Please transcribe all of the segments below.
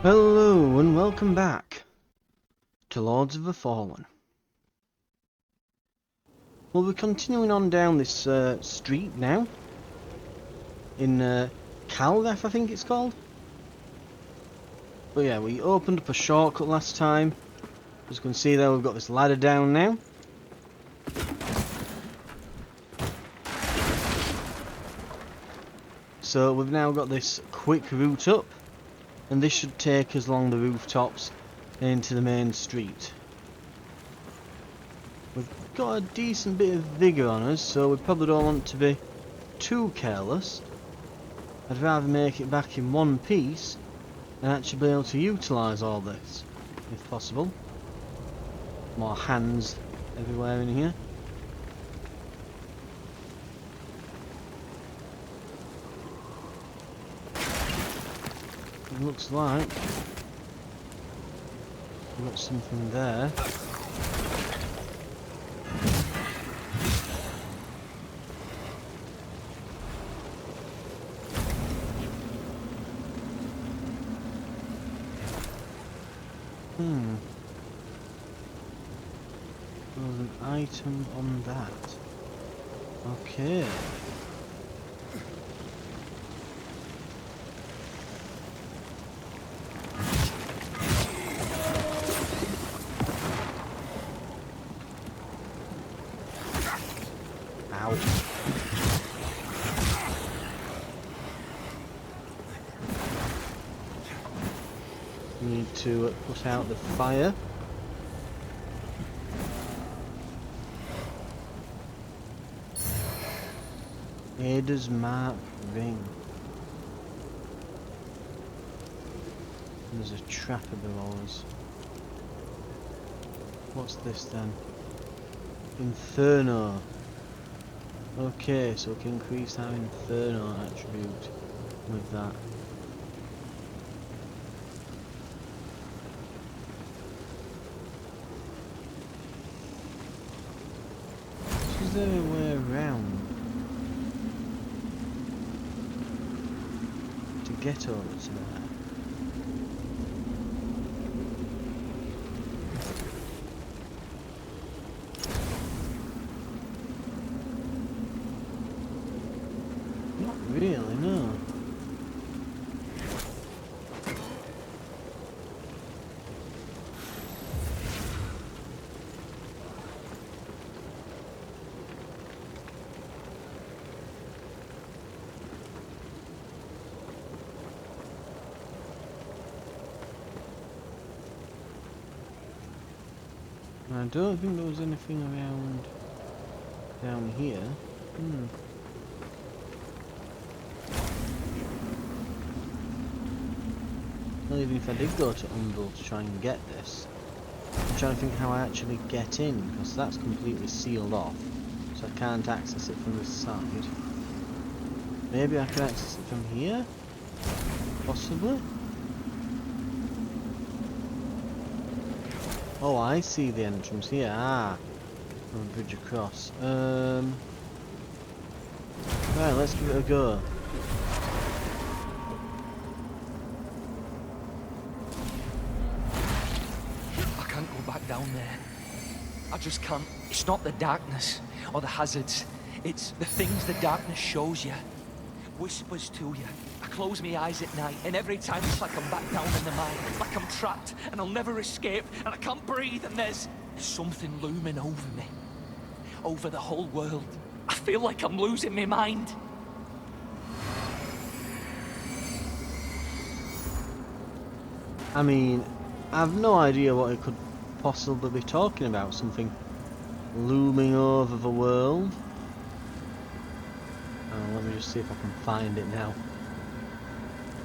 Hello and welcome back to Lords of the Fallen. Well, we're continuing on down this street now in Calveth, I think it's called. But yeah, we opened up a shortcut last time. As you can see there, we've got this ladder down now. So we've now got this quick route up, and this should take us along the rooftops and into the main street. We've got a decent bit of vigour on us, so we probably don't want to be too careless. I'd rather make it back in one piece and actually be able to utilise all this, if possible. More hands everywhere in here. It looks like we've got something there. There's an item on that. Okay. Ow. Need to put out the fire. Ada's Mark ring. There's a trapper below us. What's this then? Inferno. Okay, so we can increase our Inferno attribute with that. Is there a way around to get over to there? Not really, no. I don't think there was anything around down here. Well, even if I did go to Umble to try and get this, I'm trying to think how I actually get in, because that's completely sealed off, so I can't access it from this side. Maybe I can access it from here? Possibly? Oh, I see the entrance here. Ah, from a bridge across. Right, let's give it a go. I can't go back down there. I just can't. It's not the darkness or the hazards. It's the things the darkness shows you. Whispers to you. I close my eyes at night, and every time it's like I'm back down in the mine. Like I'm trapped, and I'll never escape, and I can't breathe, and there's something looming over me. Over the whole world. I feel like I'm losing my mind. I mean, I've no idea what it could possibly be talking about. Something looming over the world. Let me just see if I can find it now.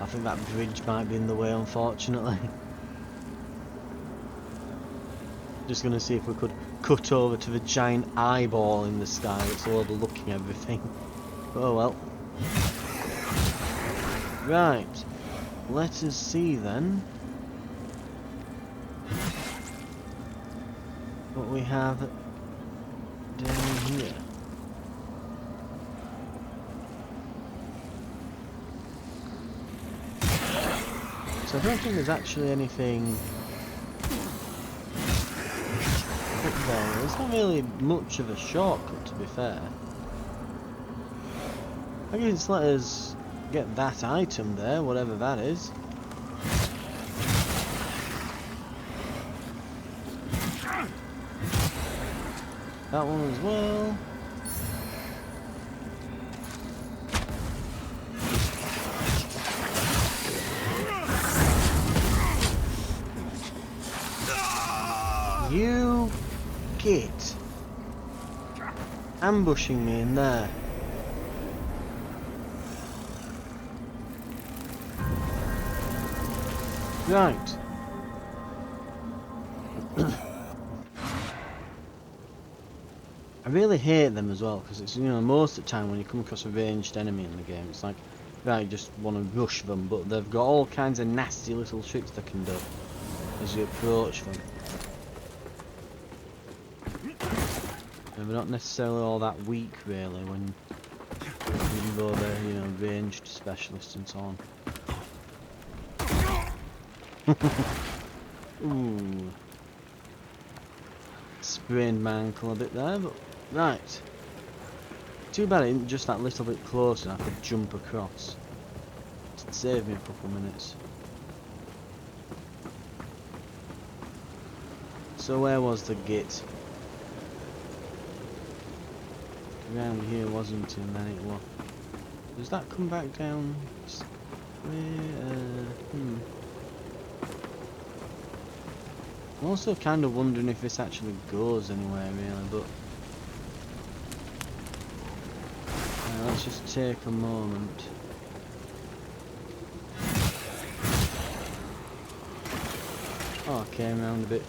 I think that bridge might be in the way, unfortunately. Just gonna see if we could cut over to the giant eyeball in the sky that's overlooking everything. Oh well. Right. Let us see then what we have down here. So I don't think there's actually anything up there. It's not really much of a shortcut, to be fair. I guess it's let us get that item there, whatever that is. That one as well. You git. Ambushing me in there. Right. I really hate them as well, because it's, you know, most of the time when you come across a ranged enemy in the game, it's like, right, you just want to rush them, but they've got all kinds of nasty little tricks they can do as you approach them. And they're not necessarily all that weak, really, when even though they're, you know, ranged specialists and so on. Ooh. Sprained my ankle a bit there, but right. Too bad it isn't just that little bit closer and I could jump across. It'd save me a couple minutes. So where was the git? Around here wasn't it, and then it was. Does that come back down? I'm also kind of wondering if this actually goes anywhere really, but let's just take a moment. Oh, I came around a bit.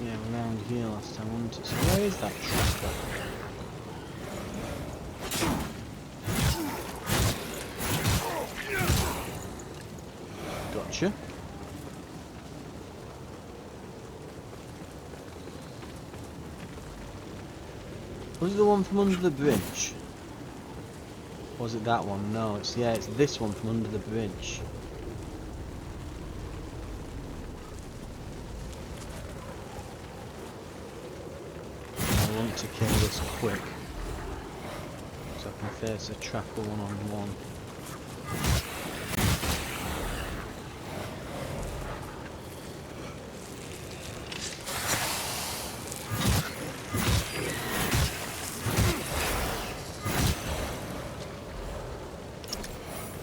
Yeah, we're around here last time, wasn't it? So where is that tracker? Gotcha. Was it the one from under the bridge? Or was it that one? No, it's this one from under the bridge. I want to kill this quick, so I can face a tracker one-on-one.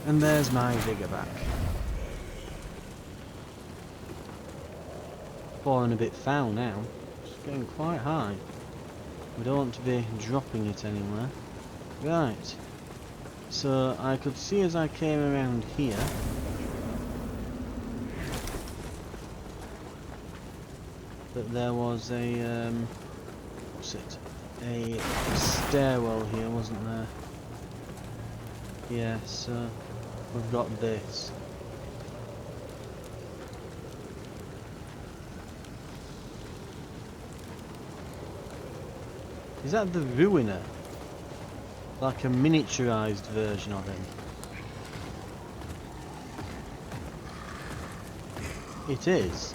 And there's my vigor back. Falling a bit foul now. It's getting quite high. We don't want to be dropping it anywhere. Right. So I could see as I came around here that there was a what's it? A stairwell here, wasn't there? Yeah, so we've got this. Is that the Ruiner? Like a miniaturized version of him? It is.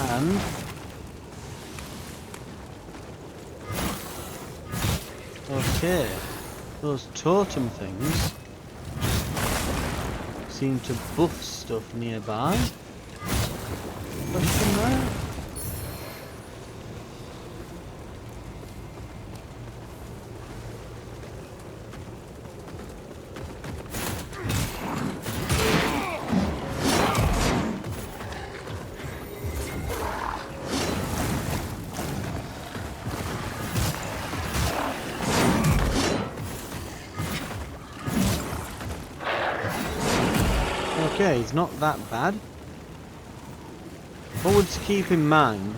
And okay, those totem things seem to buff stuff nearby. Question mark? Okay, he's not that bad. What we're to keep in mind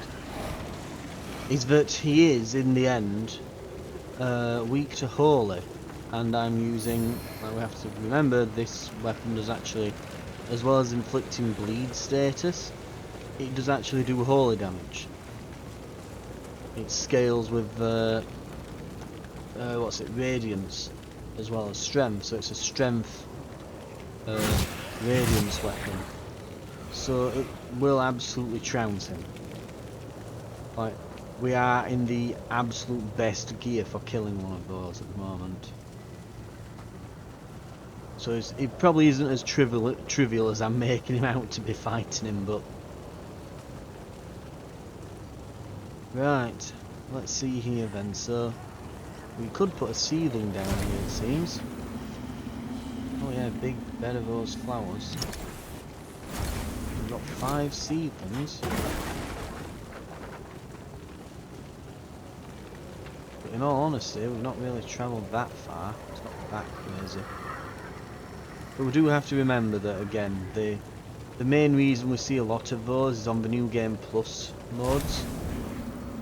is that he is, in the end, weak to holy, and I'm using. We have to remember this weapon does actually, as well as inflicting bleed status, it does actually do holy damage. It scales with what's it, radiance, as well as strength. So it's a strength radiance weapon. So it will absolutely trounce him. Like, we are in the absolute best gear for killing one of those at the moment. So it probably isn't as trivial as I'm making him out to be fighting him, but... Right, let's see here then. So, we could put a seedling down here, it seems. Oh yeah, big bed of those flowers. We've got 5 seedlings. But in all honesty, we've not really travelled that far. It's not that crazy. But we do have to remember that, again, the main reason we see a lot of those is on the New Game Plus modes.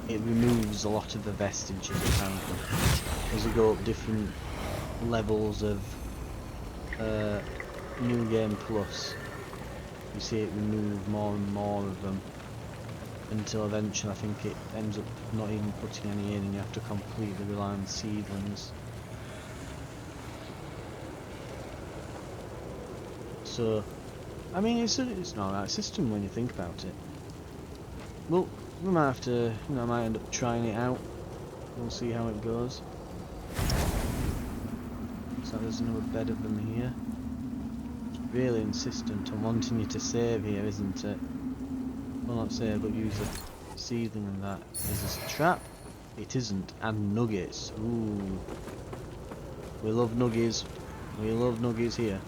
It removes a lot of the vestiges apparently. As you go up different levels of New Game Plus, you see it remove more and more of them, until eventually I think it ends up not even putting any in and you have to completely rely on seedlings. So, I mean, it's an alright system when you think about it. Well, we might have to, I might end up trying it out. We'll see how it goes. So there's another bed of them here. It's really insistent on wanting you to save here, isn't it? Well, not save, but use a seedling and that. Is this a trap? It isn't. And nuggets. Ooh. We love nuggies. We love nuggies here.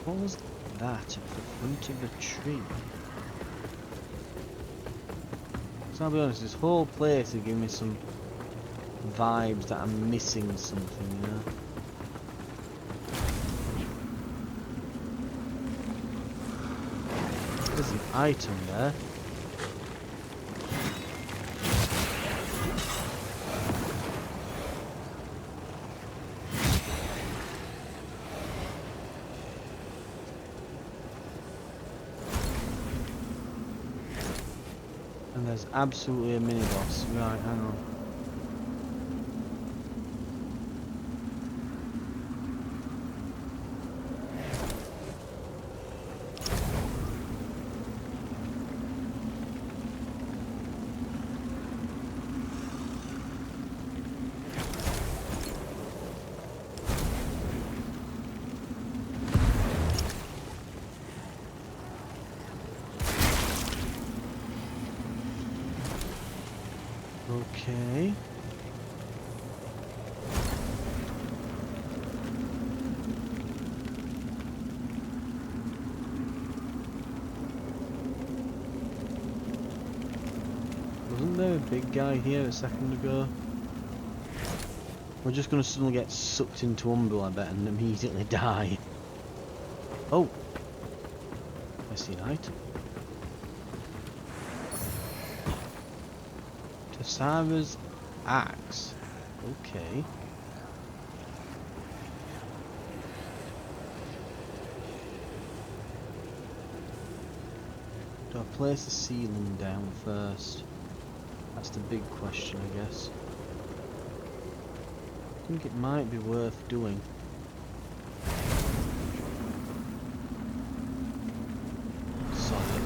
What was that at the front of the tree? So I'll be honest, this whole place is giving me some vibes that I'm missing something, you know? There's an item there. And there's absolutely a mini boss. Right, hang on. Okay. Wasn't there a big guy here a second ago? We're just gonna suddenly get sucked into Umbral, I bet, and immediately die. Oh! I see an item. Tessara's axe. Okay. Do I place the ceiling down first? That's the big question, I guess. I think it might be worth doing. Solid.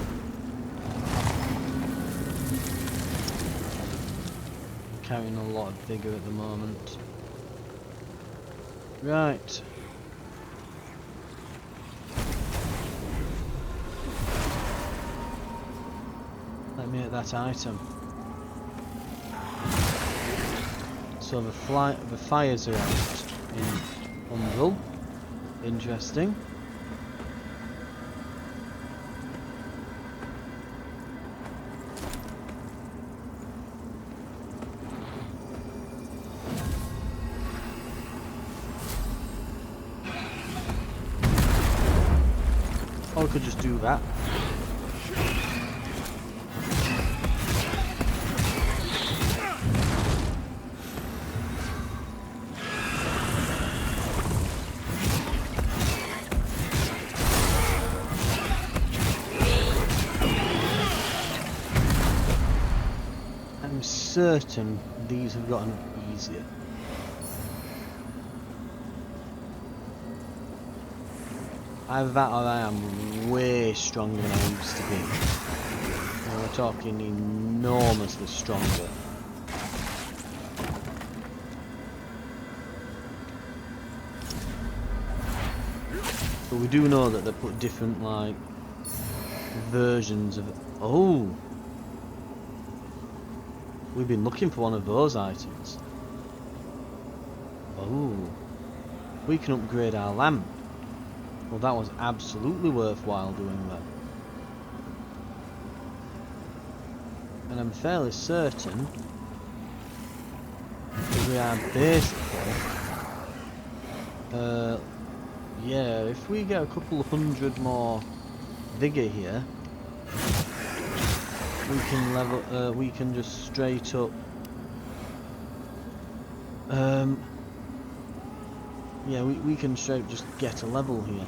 Carrying a lot of vigor at the moment. Right. Let me get that item. So the fires are out in Umbral. Interesting. we could just do that. I'm certain these have gotten easier. Either that or I am way stronger than I used to be. And we're talking enormously stronger. But we do know that they put different, like, versions of... Oh! We've been looking for one of those items. Oh. We can upgrade our lamp. Well, that was absolutely worthwhile doing that. And I'm fairly certain that we are basically... yeah, if we get a couple of hundred more vigor here, we can level, we can just straight up, yeah, we can straight up just get a level here.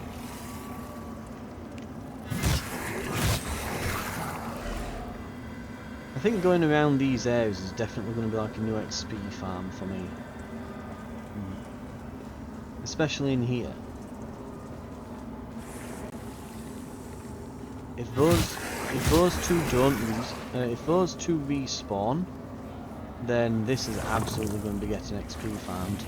I think going around these areas is definitely going to be like a new XP farm for me. Especially in here. If those two don't if those two respawn, then this is absolutely going to be getting XP farmed.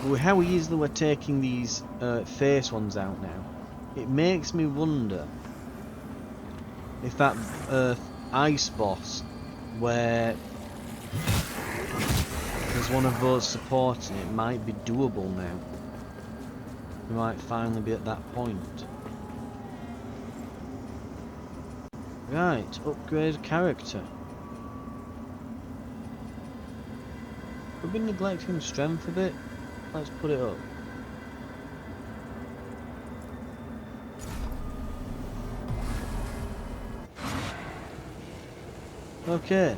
With how easily we're taking these face ones out now, it makes me wonder if that ice boss, where there's one of those supporting it, might be doable now. We might finally be at that point. Right, upgrade character. We've been neglecting strength a bit. Let's put it up. Okay.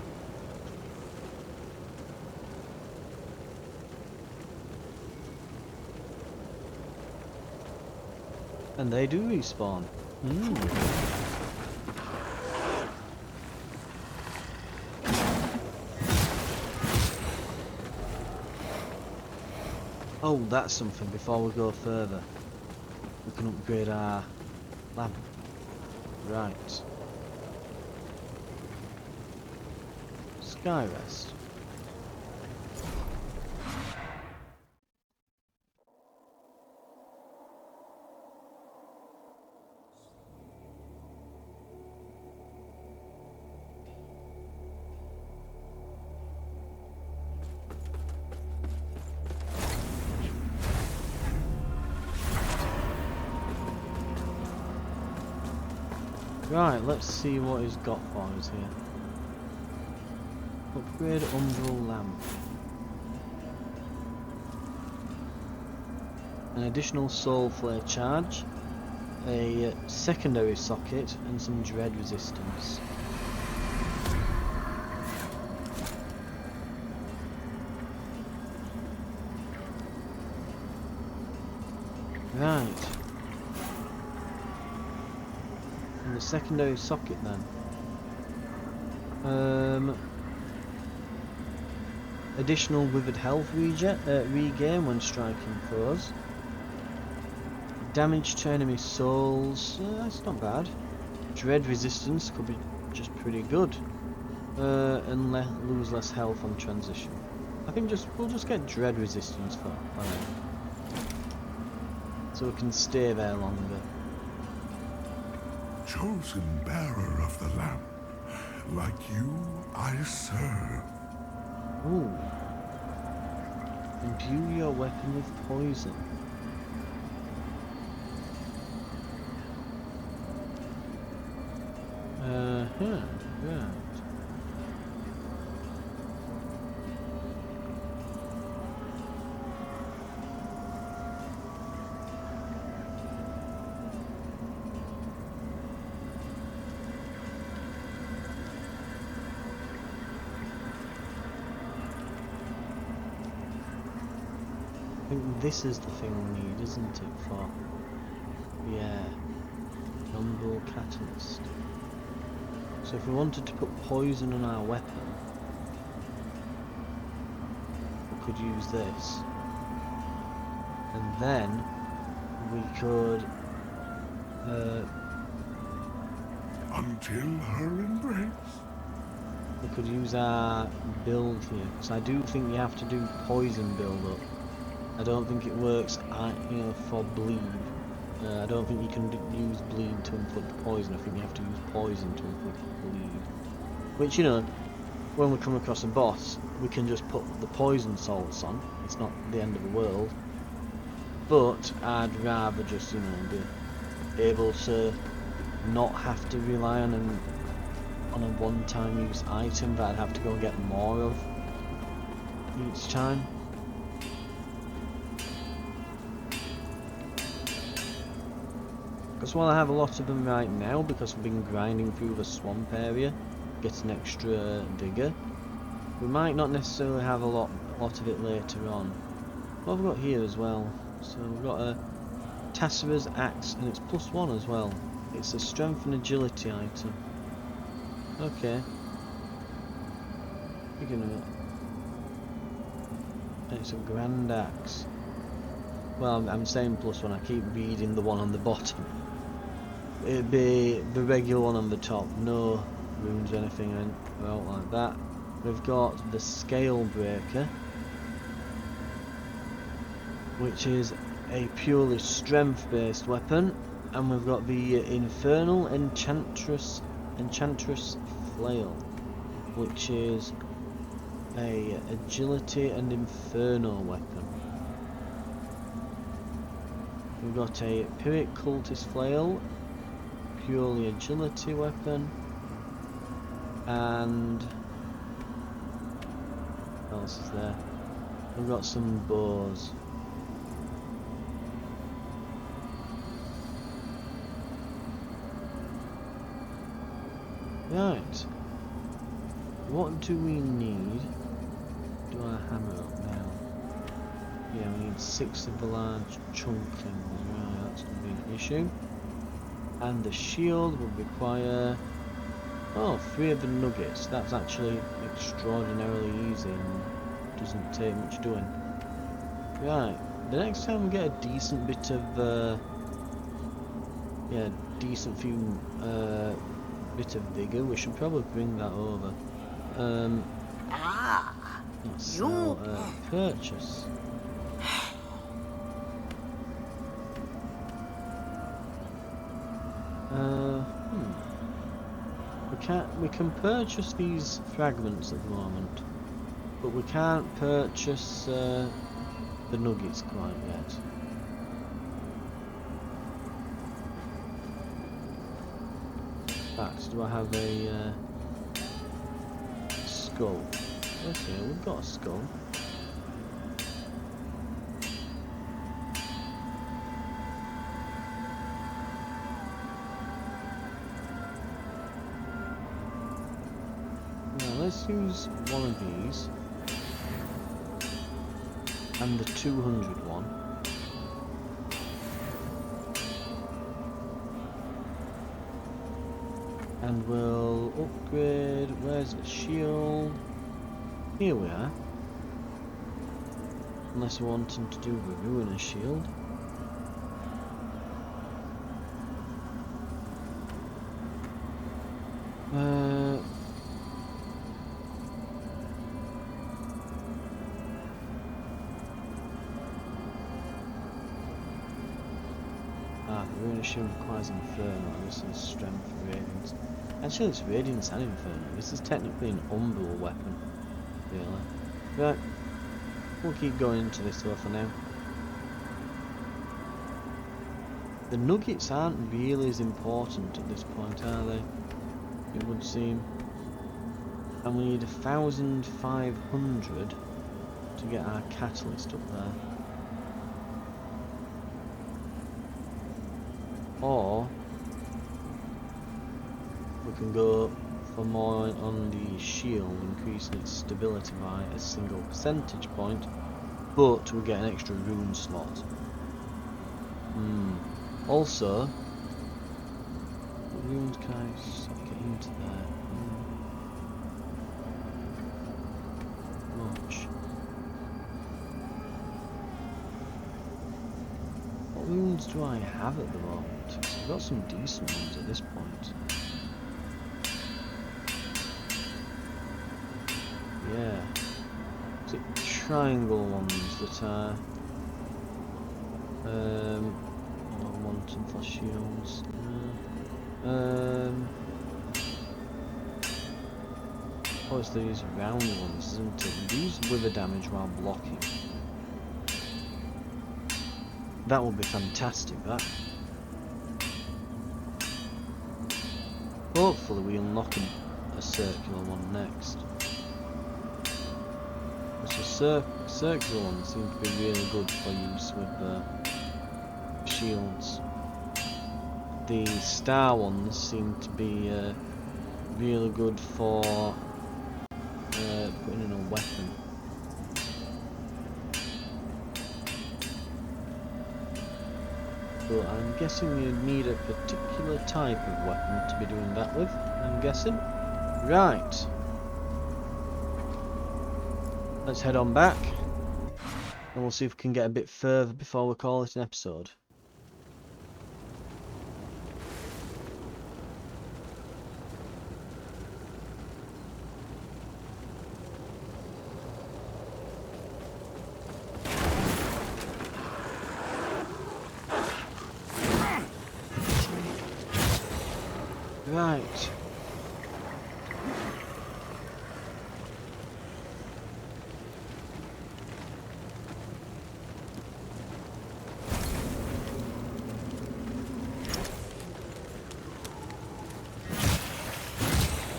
And they do respawn. Oh, that's something. Before we go further, we can upgrade our lamp. Right. Skyrest. Right, let's see what he's got for us here. Upgrade umbral lamp. An additional soul flare charge, a secondary socket, and some dread resistance. Right. And the secondary socket then. Additional withered health regain when striking foes. Damage to enemy souls, that's not bad. Dread resistance could be just pretty good. And lose less health on transition. I think we'll just get dread resistance for now. So we can stay there longer. Chosen bearer of the lamp, like you I serve. Ooh. Imbue your weapon with poison. Right. think this is the thing we need, isn't it, for... Yeah. Umbral catalyst. So if we wanted to put poison on our weapon, we could use this. And then we could... Until her embrace. we could use our build here, because I do think you have to do poison build up. I don't think it works, for bleed. I don't think you can use bleed to inflict poison. I think you have to use poison to inflict bleed. Which, when we come across a boss, we can just put the poison salts on. It's not the end of the world. But I'd rather just, be able to not have to rely on a one-time use item that I'd have to go and get more of each time. Because while I have a lot of them right now, because we've been grinding through the swamp area, getting extra vigor, we might not necessarily have a lot of it later on. What have we got here as well? So we've got a Tassera's axe, and it's +1 as well. It's a strength and agility item. Okay. Speaking of it, it's a grand axe. Well, I'm saying +1. I keep reading the one on the bottom. It'd be the regular one on the top. No runes or anything out like that. We've got the Scale Breaker, which is a purely strength-based weapon, and we've got the Infernal Enchantress Flail, which is a agility and inferno weapon. We've got a Pyrrhic Cultist Flail, purely agility weapon, and what else is there? We've got some bows. Right. What do we need? Do our hammer up now? Yeah, we need 6 of the large chunk things. Right, that's going to be an issue. And the shield would require... 3 of the nuggets. That's actually extraordinarily easy and doesn't take much doing. Right. The next time we get a decent bit of... decent few... bit of vigor, we should probably bring that over. Let's sell, purchase. We can purchase these fragments at the moment, but we can't purchase the nuggets quite yet. In fact, do I have a skull? Okay, we've got a skull. Let's use one of these and the 200 one. And we'll upgrade. Where's the shield? Here we are. Unless we're wanting to do the Ruinous shield. The Ruinous shield requires Inferno. This is Strength Radiance. Actually, it's Radiance and Inferno. This is technically an Umbral weapon. Really. Right. We'll keep going into this though for now. The nuggets aren't really as important at this point, are they? It would seem. And we need 1,500 to get our catalyst up there. Or we can go for more on the shield, increasing its stability by a single percentage point, but we get an extra rune slot. Also, what runes can I get into there? Much. What runes do I have at the moment? 'Cause I've got some decent ones at this point. Yeah. Is it triangle ones that are wanting for shields? Oh, it's these round ones, isn't it? These wither damage while blocking. That would be fantastic, that. Hopefully we unlock a circular one next. The circular ones seem to be really good for use with shields. The star ones seem to be really good for putting in a weapon. But I'm guessing you need a particular type of weapon to be doing that with, I'm guessing. Right. Let's head on back. And we'll see if we can get a bit further before we call it an episode. Right.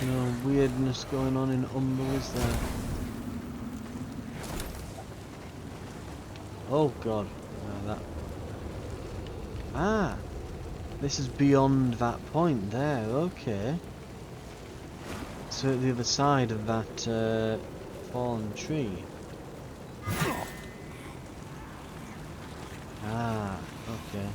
No weirdness going on in Umber, is there? Oh god. That. Ah! This is beyond that point there, okay. So at the other side of that fallen tree. Ah, okay.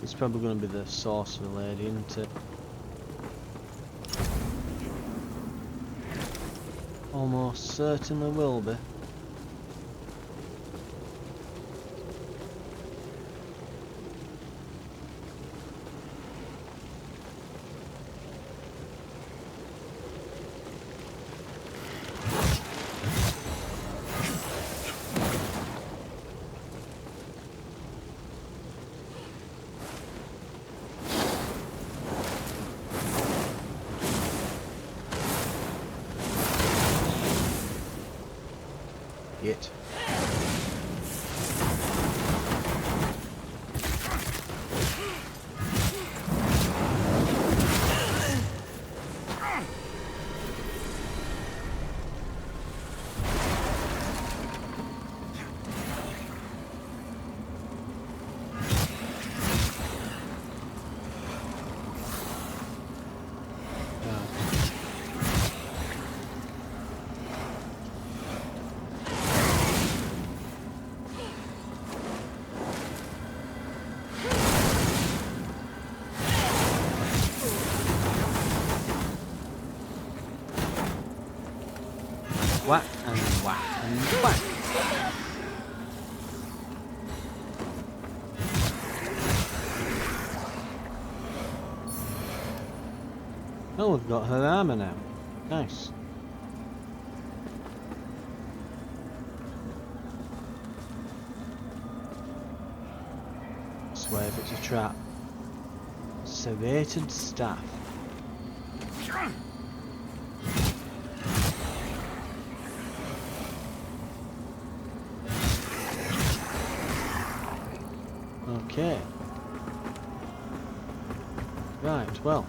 It's probably going to be the sorcerer lady, isn't it? Almost certainly will be. It. Whack and whack and whack. Oh, we've got her armor now. Nice. I swear if it's a trap. Serrated staff. Okay. Right, well.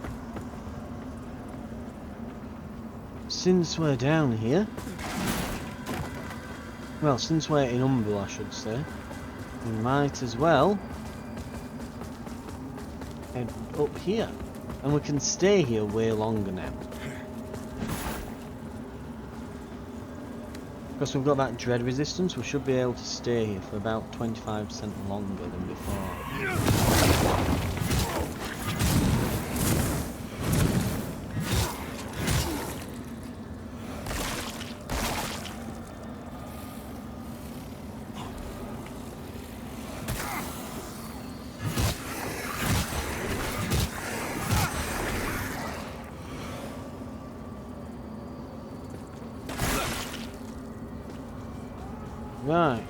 Since we're down here... Well, since we're in Umbral, I should say, we might as well head up here. And we can stay here way longer now. Because we've got that dread resistance, we should be able to stay here for about 25% longer than before. Right.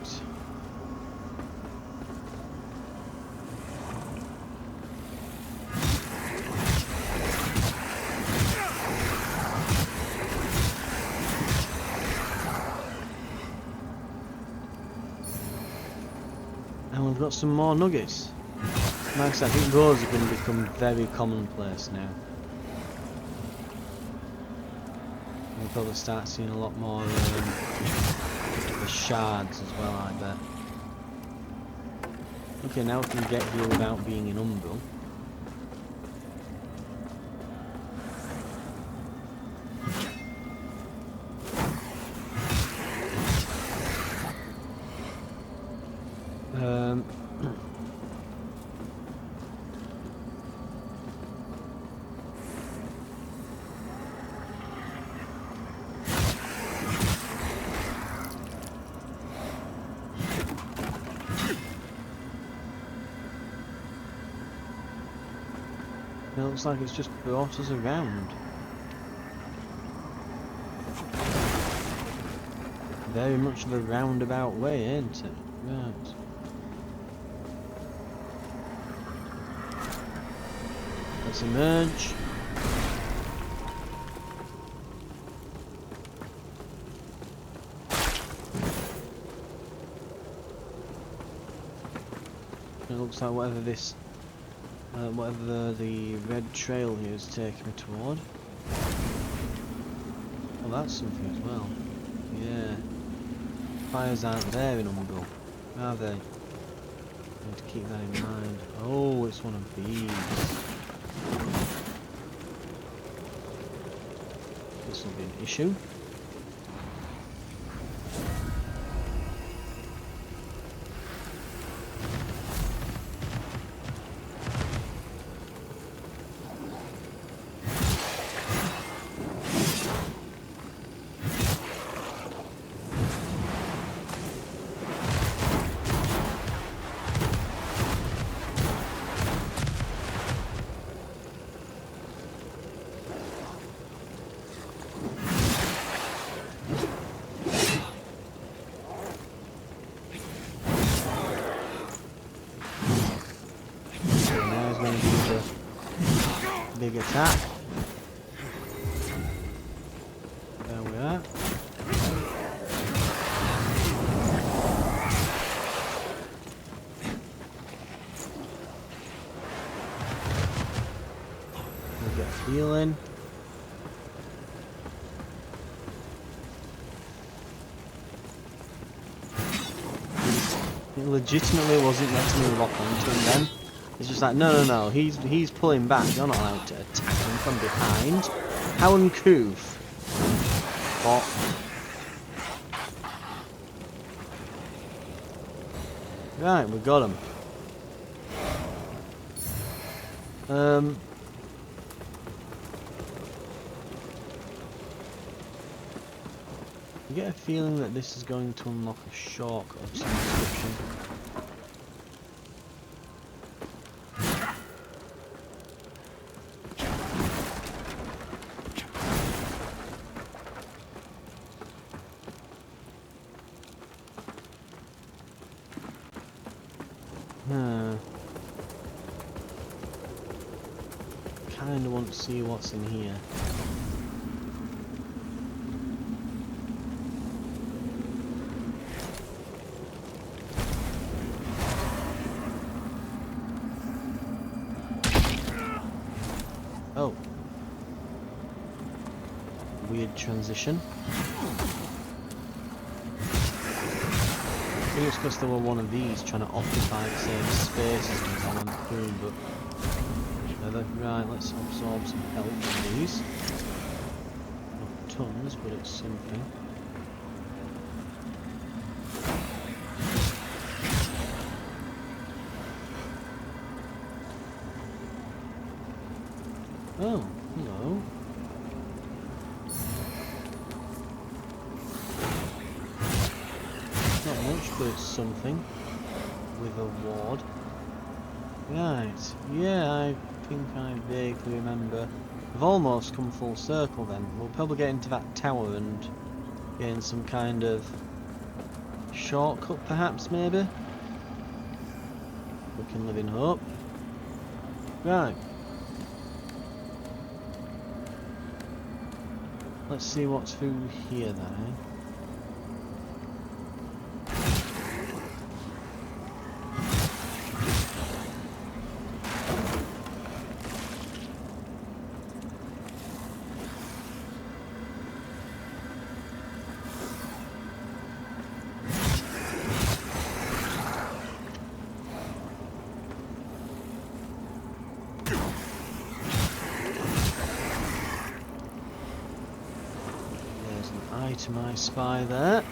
And we've got some more nuggets. Like I said, I think those are going to become very commonplace now. We'll probably start seeing a lot more the shards as well, I bet. Okay, now we can get here without being in Umbral. It looks like it's just brought us around. Very much of a roundabout way, ain't it? Right. Let's emerge. It looks like whatever this whatever the red trail here is taking me toward. Oh, that's something as well. Yeah. Fires aren't there in Umbral, are they? Need to keep that in mind. Oh, it's one of these. This will be an issue. Big attack. There we are. We'll get healing. It legitimately wasn't letting me lock onto him then. It's just like, no, he's pulling back. You're not allowed to attack him from behind. How uncouth. What? Right, we got him. I get a feeling that this is going to unlock a shortcut of some description. Kinda want to see what's in here. transition. I think it's because there were one of these trying to occupy the same space as me as I went through, but right, let's absorb some health from these. Not tons, but it's something. Oh, hello. Not much, but it's something. With a ward. Right, yeah, I think I vaguely remember. We've almost come full circle then. We'll probably get into that tower and gain some kind of shortcut perhaps, maybe? We can live in hope. Right. Let's see what's through here then, eh? Item I spy there.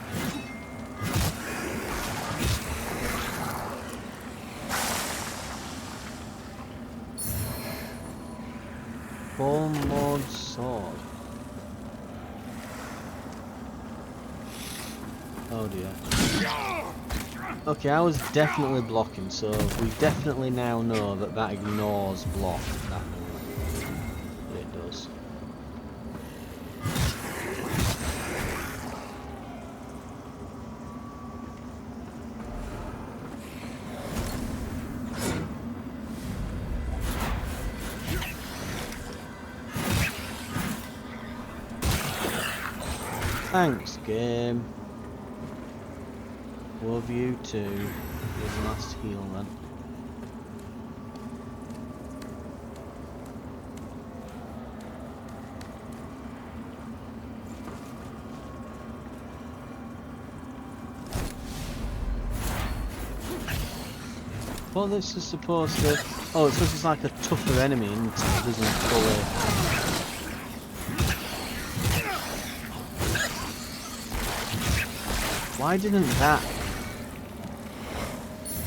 Bone Lord Sword. Oh dear. Okay, I was definitely blocking, so we definitely now know that that ignores block. That move. It does. Thanks, game. Love you too. Here's the last heal then. Well, this is supposed to... Oh, it's supposed to be like a tougher enemy and it doesn't fully... Why didn't that... It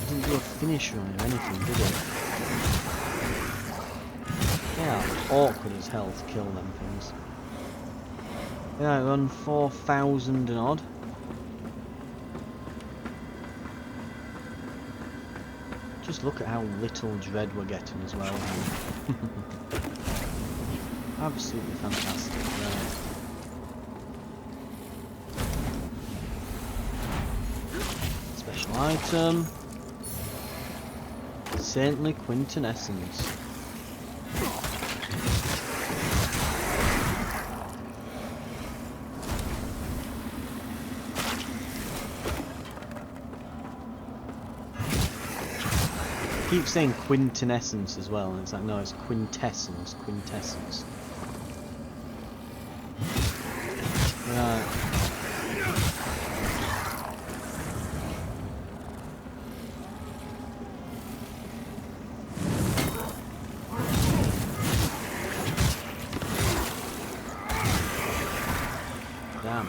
didn't do a finish run or anything, did it? Yeah, awkward as hell to kill them things. Yeah, I run 4,000 and odd. Just look at how little dread we're getting as well. Absolutely fantastic, right. Special item. Saintly Quintessence. Keep saying quintessence as well, and it's like, no, it's quintessence, quintessence. Right. Damn.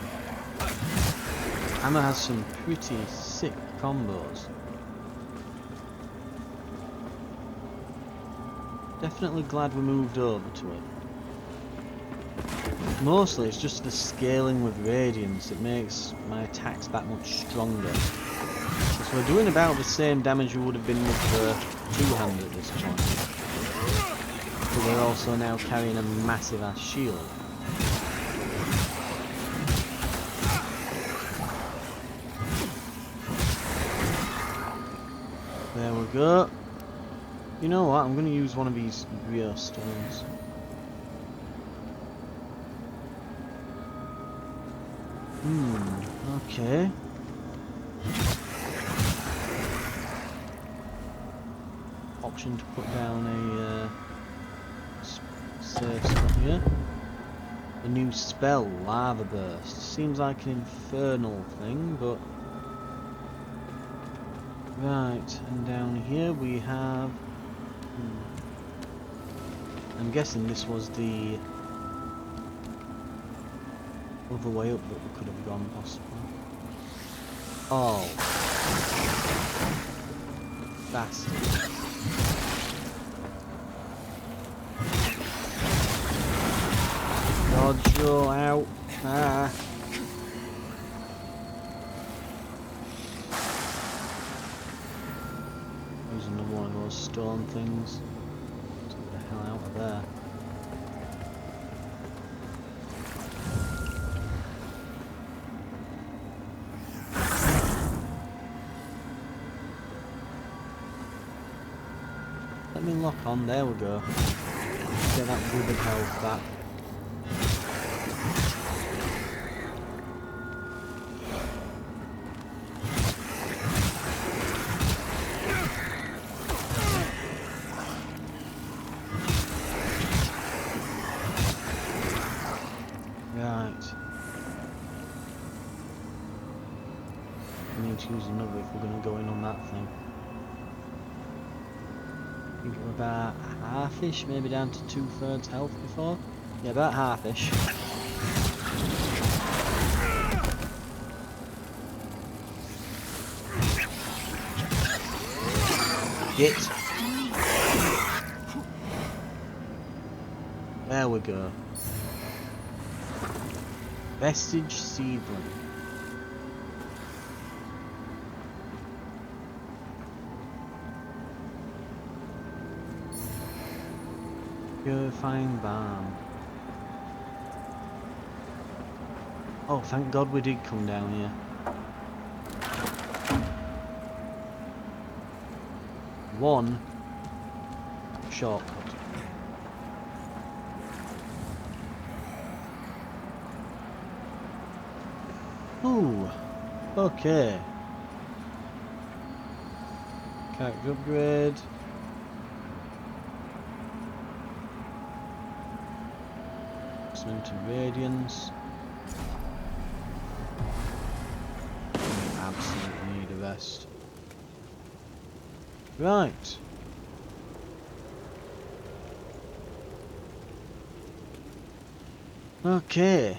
Hammer has some pretty sick combos. Definitely glad we moved over to it. Mostly it's just the scaling with radiance that makes my attacks that much stronger. So we're doing about the same damage we would have been with the two-hand at this point. But we're also now carrying a massive ass shield. There we go. You know what, I'm going to use one of these Rio stones. Okay. Option to put down a save spot here. a new spell, Lava Burst. Seems like an infernal thing, but... Right, and down here we have... I'm guessing this was the other way up that we could have gone, possibly. Oh. Bastard. Dodge roll out. Ah. There's another one of those stone things. Get the hell out of there. Let me lock on, there we go. Get that withered health back. Right. We need to use another if we're going to go in on that thing. I think we're about half-ish, maybe down to 2/3 health before. Yeah, about half-ish. Get. There we go. Vestige Seedling. Purifying Balm. Oh, thank God we did come down here. One shortcut. Ooh, okay. Character upgrade. Into Radiance. Absolutely need a vest. Right. Okay.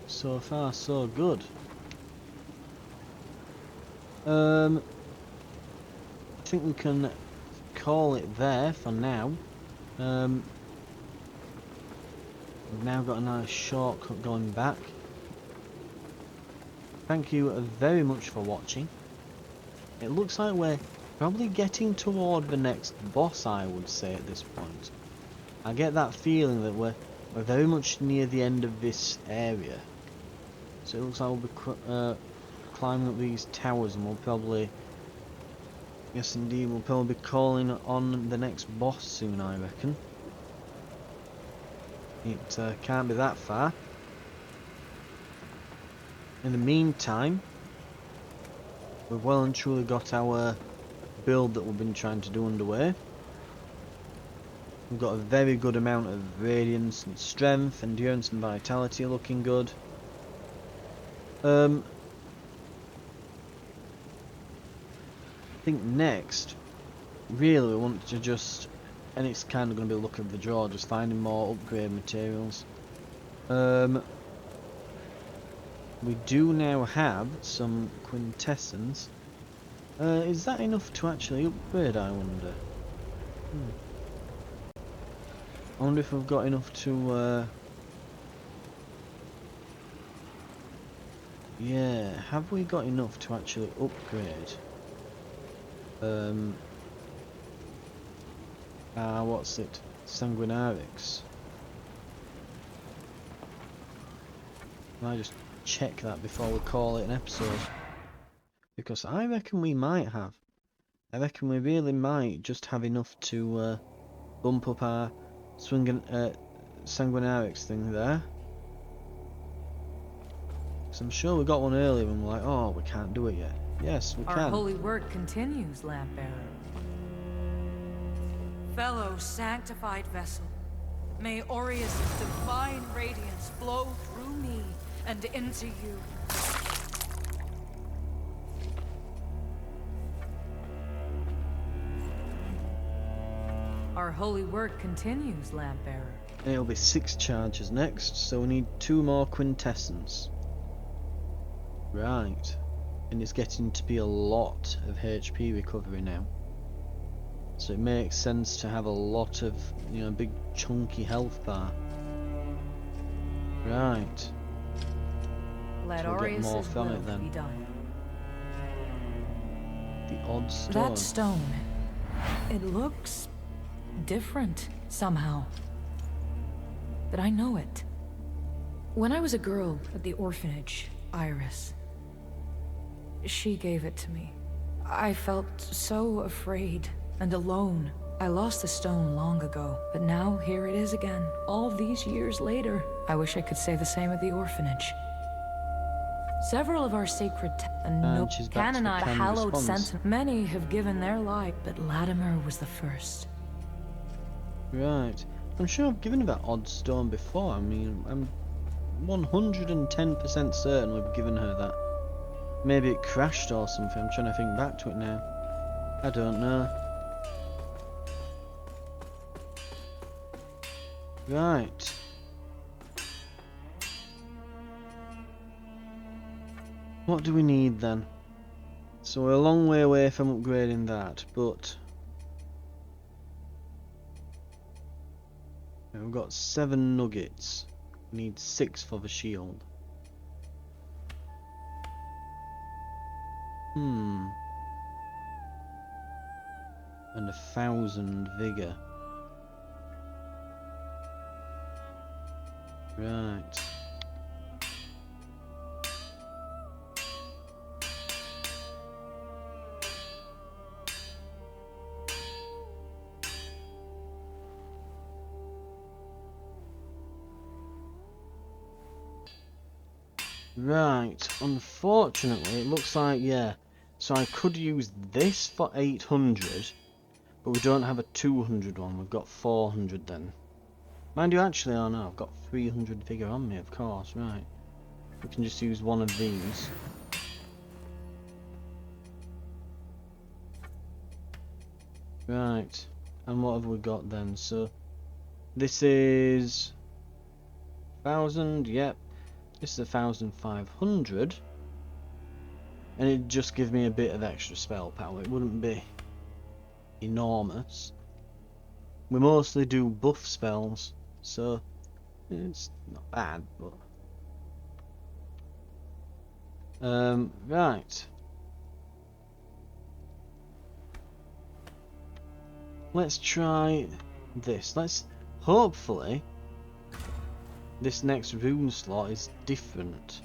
So far, so good. I think we can call it there for now. We've now got a nice shortcut going back. Thank you very much for watching. It looks like we're probably getting toward the next boss, I would say, at this point. I get that feeling that we're very much near the end of this area. So it looks like we'll be climbing up these towers, and we'll probably... Yes indeed, we'll probably be calling on the next boss soon, I reckon. It can't be that far. In the meantime, we've well and truly got our build that we've been trying to do underway. We've got a very good amount of radiance and strength, endurance and vitality looking good. I think next, really we want to just... And it's kind of going to be a look of the draw, just finding more upgrade materials. We do now have some quintessence. Is that enough to actually upgrade, I wonder? I wonder if we've got enough to... Yeah, have we got enough to actually upgrade? What's it? Sanguinarix. I just check that before we call it an episode. Because I reckon we might have. I reckon we really might just have enough to bump up our Sanguinarix thing there. Because I'm sure we got one earlier and we're like, oh, we can't do it yet. Yes, we can. Our holy work continues, Lamp Bearer. Fellow sanctified vessel, May Aureus' divine radiance flow through me and into you. Our holy work continues, Lampbearer. It'll be 6 charges next, so we need 2 more quintessence. Right. And it's getting to be a lot of HP recovery now. So it makes sense to have a lot of, you know, big chunky health bar. Right. Let So we'll get more Aureus' from will it then. be done. The odd stone. That stone, it looks different somehow. But I know it. When I was a girl at the orphanage, Iris, she gave it to me. I felt so afraid and alone. I lost the stone long ago, but now here it is again, all these years later. I wish I could say the same at the orphanage. Several of our sacred And she's back to the canonized, canned hallowed response. sentinels. Many have given their life, but Latimer was the first. Right. I'm sure I've given her that odd stone before. I mean, I'm 110% certain we've given her that. Maybe it crashed or something. I'm trying to think back to it now. I don't know. Right. What do we need then? So we're a long way away from upgrading that, but we've got 7 nuggets. We need 6 for the shield. And 1,000 vigor. Right. Right, unfortunately, it looks like, yeah. So I could use this for 800, but we don't have a 200 one. We've got 400 then. Mind you, actually, oh no, I've got 300 vigor on me, of course, right. We can just use one of these. Right, and what have we got then? So, this is 1,000, yep. This is 1,500. And it'd just give me a bit of extra spell power. It wouldn't be enormous. We mostly do buff spells, so it's not bad, but right. Let's try this. Let's hopefully this next rune slot is different.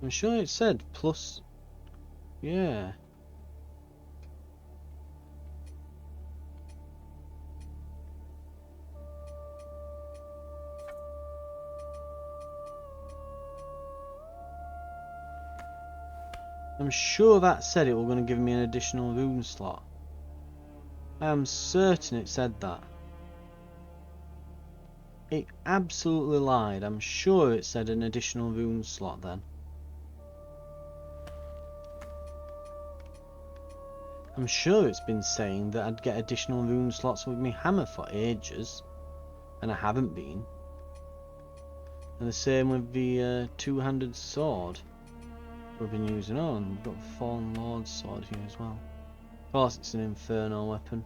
I'm sure it said plus. Yeah. I'm sure that said it was going to give me an additional rune slot. I am certain it said that. It absolutely lied. I'm sure it said an additional rune slot then. I'm sure it's been saying that I'd get additional rune slots with my hammer for ages, and I haven't been. And the same with the two-handed sword we've been using on. We've got the Fallen Lord's sword here as well. Of course, it's an infernal weapon.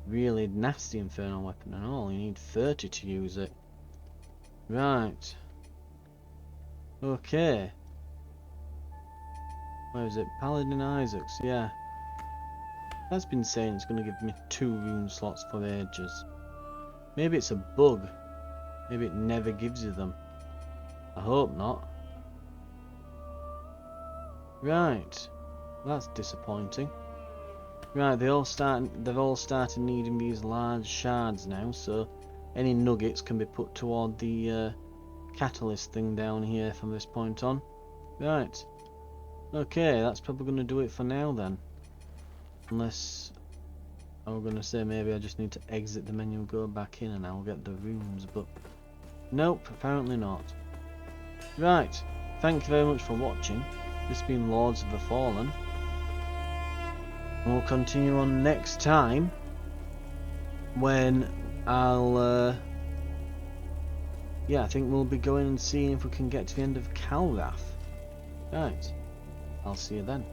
Really nasty infernal weapon and all. You need 30 to use it. Right. Okay. Where is it? Paladin Isaacs, yeah. That's been saying it's going to give me 2 rune slots for ages. Maybe it's a bug. Maybe it never gives you them. I hope not. Right. Well, that's disappointing. Right, they've all started needing these large shards now, so any nuggets can be put toward the catalyst thing down here from this point on. Right. Okay, that's probably going to do it for now then. Unless I was going to say maybe I just need to exit the menu and go back in and I'll get the rooms, but nope, apparently not. Right, thank you very much for watching. This has been Lords of the Fallen. And we'll continue on next time when I'll yeah, I think we'll be going and seeing if we can get to the end of Calrath. Right, I'll see you then.